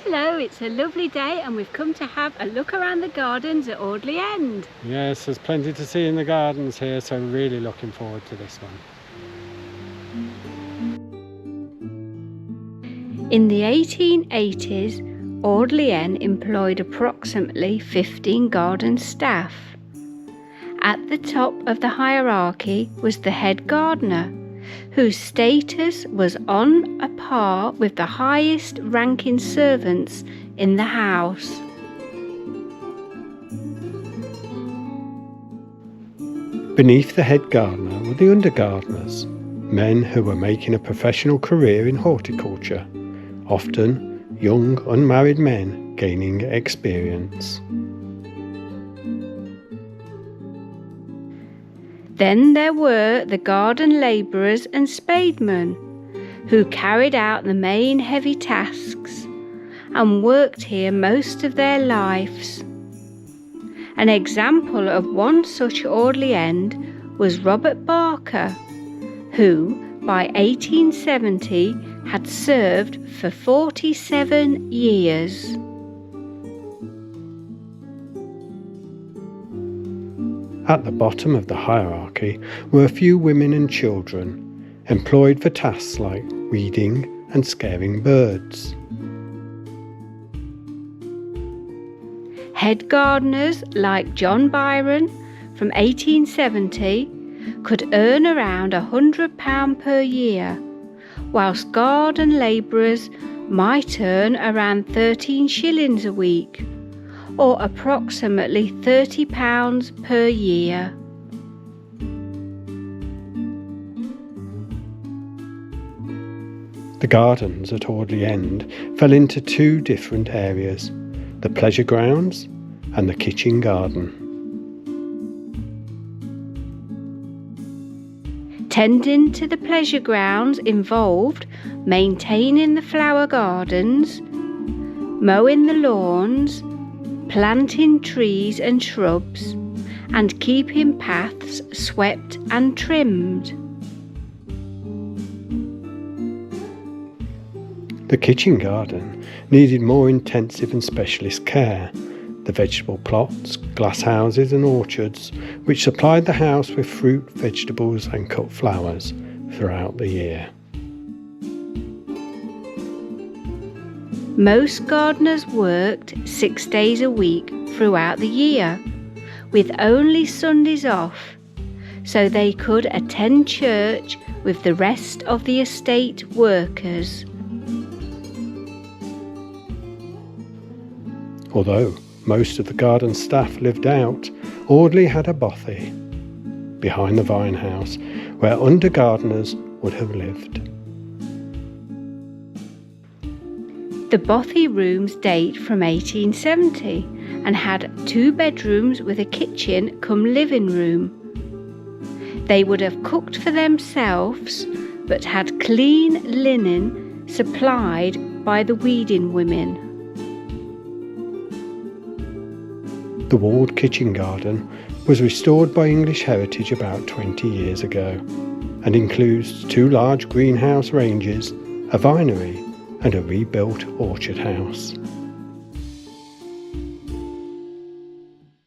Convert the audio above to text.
Hello, it's a lovely day and we've come to have a look around the gardens at Audley End. Yes, there's plenty to see in the gardens here, so I'm really looking forward to this one. In the 1880s, Audley End employed approximately 15 garden staff. At the top of the hierarchy was the head gardener, whose status was on a par with the highest ranking servants in the house. Beneath the head gardener were the undergardeners, men who were making a professional career in horticulture, often young unmarried men gaining experience. Then there were the garden labourers and spademen, who carried out the main heavy tasks and worked here most of their lives. An example of one such Audley End was Robert Barker, who by 1870 had served for 47 years. At the bottom of the hierarchy were a few women and children, employed for tasks like weeding and scaring birds. Head gardeners like John Byron from 1870 could earn around £100 per year, whilst garden labourers might earn around 13 shillings a week, or approximately £30 per year. The gardens at Audley End fell into two different areas, the pleasure grounds and the kitchen garden. Tending to the pleasure grounds involved maintaining the flower gardens, mowing the lawns, planting trees and shrubs, and keeping paths swept and trimmed. The kitchen garden needed more intensive and specialist care. The vegetable plots, glasshouses and orchards, which supplied the house with fruit, vegetables and cut flowers throughout the year. Most gardeners worked 6 days a week throughout the year, with only Sundays off, so they could attend church with the rest of the estate workers. Although most of the garden staff lived out, Audley had a Bothey behind the vine house where under-gardeners would have lived. The Bothey rooms date from 1870 and had 2 bedrooms with a kitchen cum living room. They would have cooked for themselves but had clean linen supplied by the weeding women. The walled kitchen garden was restored by English Heritage about 20 years ago and includes 2 large greenhouse ranges, a vinery and a rebuilt orchard house.